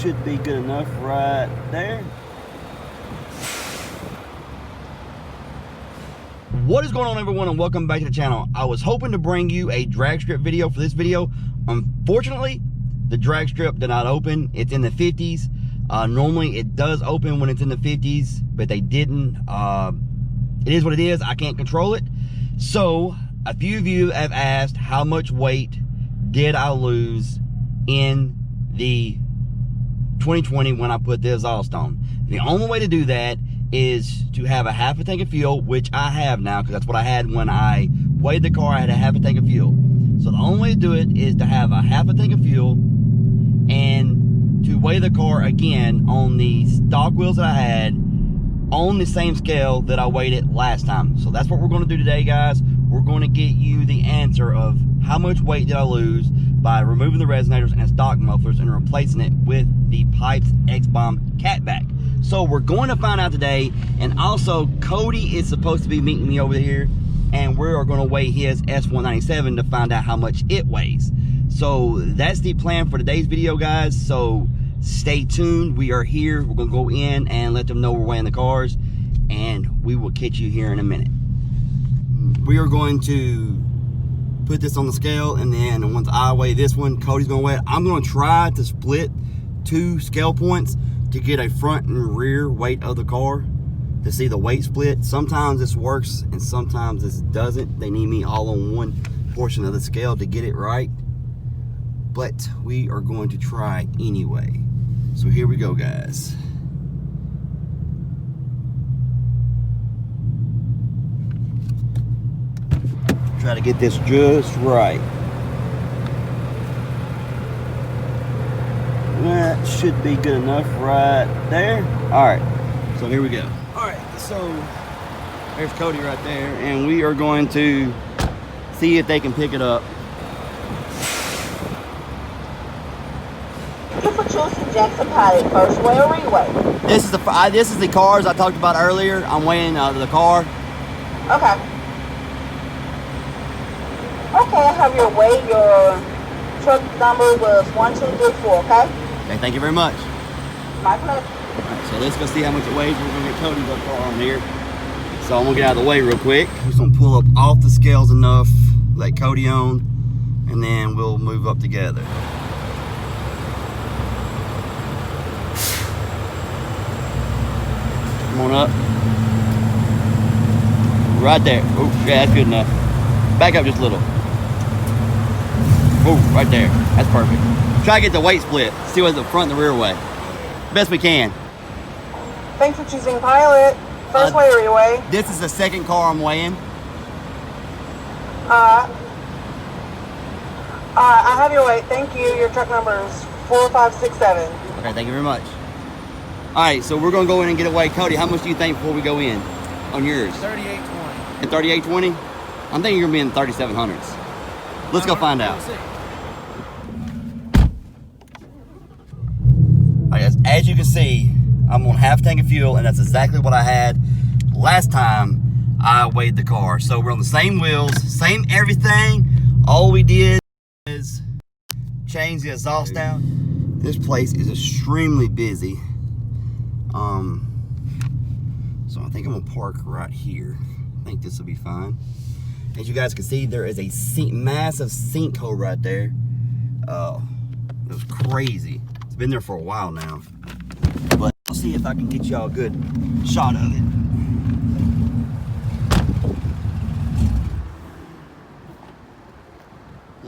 should be good enough right there. What is going on, everyone, and welcome back to the channel. I was hoping to bring you a drag strip video for this video. Unfortunately, the drag strip did not open. It's in the 50s. Normally it does open when it's in the 50s, but they didn't. It is what it is. I can't control it. So a few of you have asked, how much weight did I lose in the 2020 when I put the exhaust on? The only way to do that is to have a half a tank of fuel, which I have now, because that's what I had when I weighed the car. I had a half a tank of fuel. So the only way to do it is to have a half a tank of fuel and to weigh the car again on the stock wheels that I had on the same scale that I weighed it last time. So that's what we're going to do today, guys. We're going to get you the answer of how much weight did I lose by removing the resonators and stock mufflers and replacing it with the Pypes X-Bomb catback. So we're going to find out today, and also Cody is supposed to be meeting me over here, and we are going to weigh his S197 to find out how much it weighs. So that's the plan for today's video, guys. So stay tuned. We are here. We're going to go in and let them know we're weighing the cars, and we will catch you here in a minute. We are going to put this on the scale, and then once I weigh this one, Cody's going to weigh it. I'm going to try to split two scale points to get a front and rear weight of the car to see the weight split. Sometimes this works and sometimes this doesn't. They need me all on one portion of the scale to get it right, but we are going to try anyway. So here we go, guys. Try to get this just right. That should be good enough right there. All right, so here we go. All right, so there's Cody right there, and we are going to see if they can pick it up. Thank you for choosing Jackson Pilot first weigh or reweigh. This is the cars I talked about earlier. I'm weighing the car. Okay. Okay, I have your weight. Your truck number was 1234. Okay. Okay, thank you very much. My pleasure. All right, so let's go see how much it weighs. We're gonna get Cody's up car on here. So I'm gonna get out of the way real quick. I'm just gonna pull up off the scales enough, let Cody on, and then we'll move up together. Come on up. Right there. Oh, yeah, that's good enough. Back up just a little. Oh, right there. That's perfect. Try to get the weight split. See what's the front and the rear way. Best we can. Thanks for choosing Pilot first weigh or reweigh. This is the second car I'm weighing. I have your weight. Thank you. Your truck number is 4567. Okay, thank you very much. All right, so we're gonna go in and get it weighed. Cody, how much do you think before we go in on yours? 3820. At 3820? I'm thinking you're gonna be in the 3700s. Let's go find out. All right, guys, as you can see, I'm on half a tank of fuel, and that's exactly what I had last time I weighed the car. So we're on the same wheels, same everything. All we did is change the exhaust out. This place is extremely busy. So I think I'm gonna park right here. I think this will be fine. As you guys can see, there is a massive sinkhole right there. Oh, it was crazy. It's been there for a while now. But I'll see if I can get y'all a good shot of it.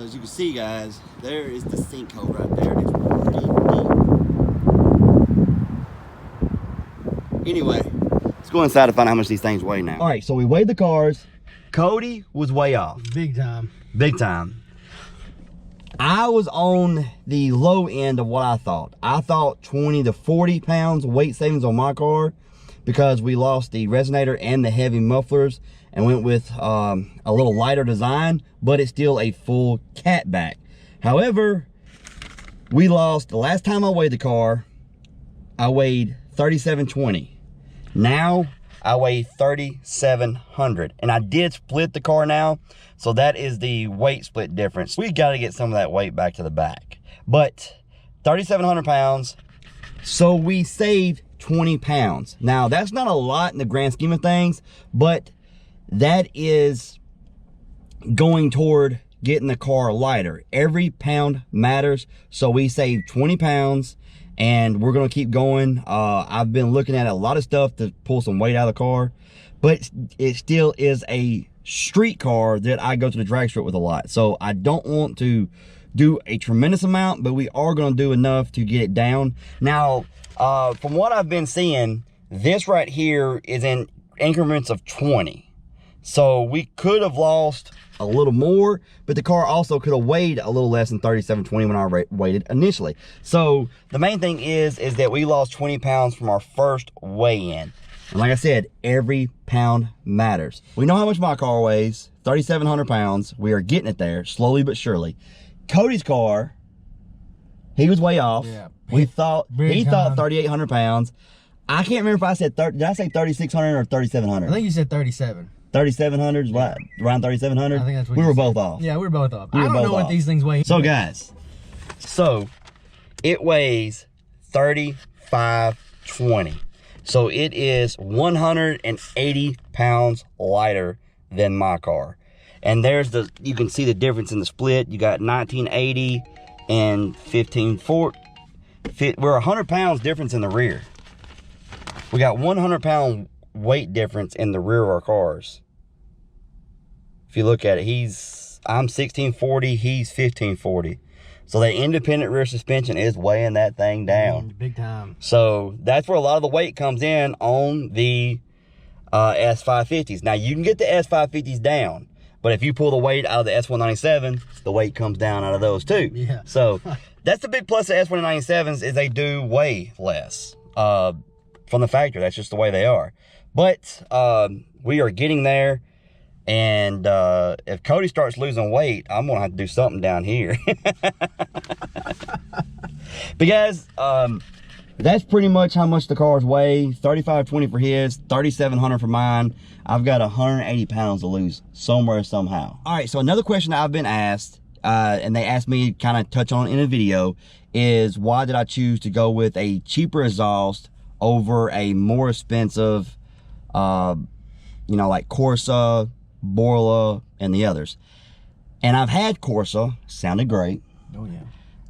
As you can see, guys, there is the sinkhole right there. It's pretty deep. Anyway, let's go inside to find out how much these things weigh now. All right, so we weighed the cars. Cody was way off. Big time. Big time. I was on the low end of what I thought. I thought 20 to 40 pounds weight savings on my car because we lost the resonator and the heavy mufflers and went with a little lighter design, but it's still a full catback. However, we lost, the last time I weighed the car, I weighed 3720. Now I weigh 3,700, and I did split the car now, so that is the weight split difference. We got to get some of that weight back to the back, but 3,700 pounds, So we saved 20 pounds. Now, that's not a lot in the grand scheme of things, but that is going toward getting the car lighter. Every pound matters. So we saved 20 pounds and we're gonna keep going. I've been looking at a lot of stuff to pull some weight out of the car, but it still is a street car that I go to the drag strip with a lot. So I don't want to do a tremendous amount, but we are gonna do enough to get it down. Now, from what I've been seeing, this right here is in increments of 20. So we could have lost a little more, but the car also could have weighed a little less than 3720 when I weighed it initially. So the main thing is that we lost 20 pounds from our first weigh-in. And like I said, every pound matters. We know how much my car weighs, 3,700 pounds. We are getting it there, slowly but surely. Cody's car, he was way off. Yeah, he thought 3,800 pounds. I can't remember if I said, did I say 3,600 or 3,700? I think you said 37. 3,700, yeah. Around 3,700? I think that's what we were both off. Yeah, we were both off. I don't know what these things weigh. So guys, it weighs 3,520. So it is 180 pounds lighter than my car. And there's you can see the difference in the split. You got 1980 and 1540. We're 100 pounds difference in the rear. We got 100 pound weight difference in the rear of our cars. If you look at it, I'm 1640, he's 1540. So the independent rear suspension is weighing that thing down. Big time. So that's where a lot of the weight comes in on the S550s. Now you can get the S550s down, but if you pull the weight out of the S197, the weight comes down out of those too. Yeah. So that's the big plus of S197s is they do weigh less from the factory. That's just the way they are. But we are getting there. And if Cody starts losing weight, I'm gonna have to do something down here. But guys, that's pretty much how much the cars weigh. 3,520 for his, 3,700 for mine. I've got 180 pounds to lose somewhere, somehow. All right, so another question that I've been asked, and they asked me to kind of touch on in a video, is why did I choose to go with a cheaper exhaust over a more expensive, you know, like Corsa, Borla, and the others. And I've had Corsa, sounded great. Oh yeah.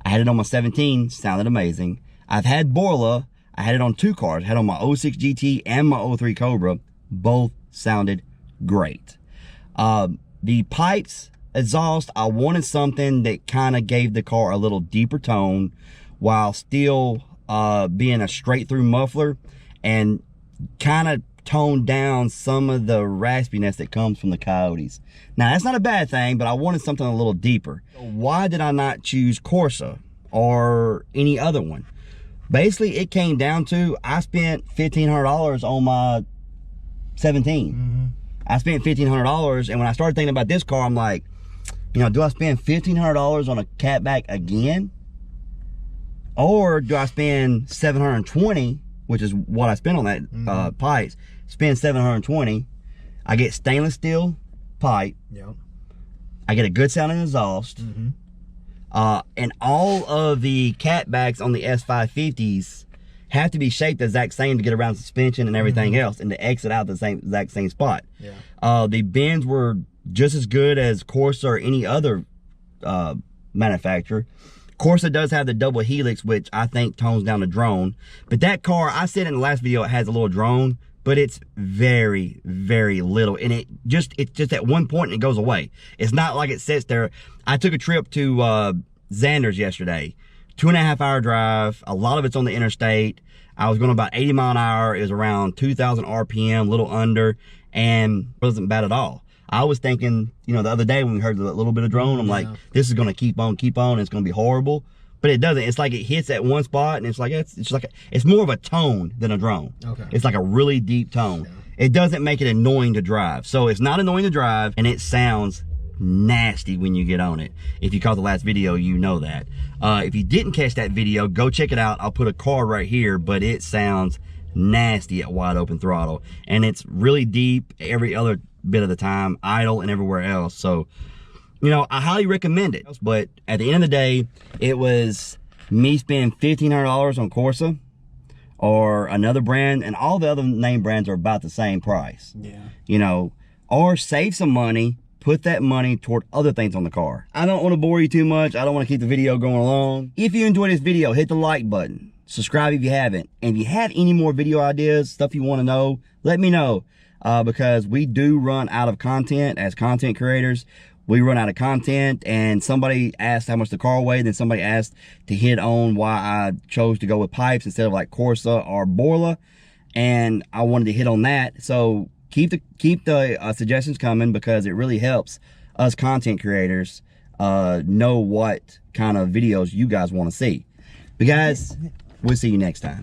I had it on my 17, sounded amazing. I've had Borla, I had it on two cars, I had it on my 06 GT and my 03 Cobra, both sounded great. The Pypes exhaust, I wanted something that kind of gave the car a little deeper tone while still being a straight through muffler and kind of tone down some of the raspiness that comes from the Coyotes. Now that's not a bad thing, but I wanted something a little deeper. Why did I not choose Corsa or any other one? Basically, it came down to I spent $1,500 on my 17. Mm-hmm. I spent $1,500, and when I started thinking about this car, I'm like, you know, do I spend $1,500 on a catback again? Or do I spend $720, which is what I spent on that Pypes, spend $720. I get stainless steel pipe. Yep. I get a good sounding exhaust. Mm-hmm. And all of the catbacks on the S550s have to be shaped the exact same to get around suspension and everything else and to exit out the exact same spot. Yeah. The bends were just as good as Corsa or any other manufacturer. Corsa does have the double helix, which I think tones down the drone. But that car, I said in the last video, it has a little drone, but it's very, very little. And it's just at one point and it goes away. It's not like it sits there. I took a trip to Xander's yesterday. 2.5 hour drive. A lot of it's on the interstate. I was going about 80 mile an hour. It was around 2,000 RPM, a little under, and it wasn't bad at all. I was thinking, you know, the other day when we heard the little bit of drone, I'm like, this is going to keep on, and it's going to be horrible. But it doesn't. It's like it hits at one spot, and it's like, it's more of a tone than a drone. Okay. It's like a really deep tone. Yeah. It doesn't make it annoying to drive. So it's not annoying to drive, and it sounds nasty when you get on it. If you caught the last video, you know that. If you didn't catch that video, go check it out. I'll put a card right here, but it sounds nasty at wide open throttle. And it's really deep every other bit of the time, idle and everywhere else. So, you know, I highly recommend it. But at the end of the day, it was me spending $1,500 on Corsa or another brand, and all the other name brands are about the same price. Yeah. You know, or save some money, put that money toward other things on the car. I don't want to bore you too much. I don't want to keep the video going along. If you enjoyed this video, hit the like button. Subscribe if you haven't. And if you have any more video ideas, stuff you want to know, let me know. Because we do run out of content as content creators. We run out of content, and somebody asked how much the car weighed, and somebody asked to hit on why I chose to go with Pypes instead of like Corsa or Borla, and I wanted to hit on that. So keep the suggestions coming, because it really helps us content creators know what kind of videos you guys want to see. But guys, we'll see you next time.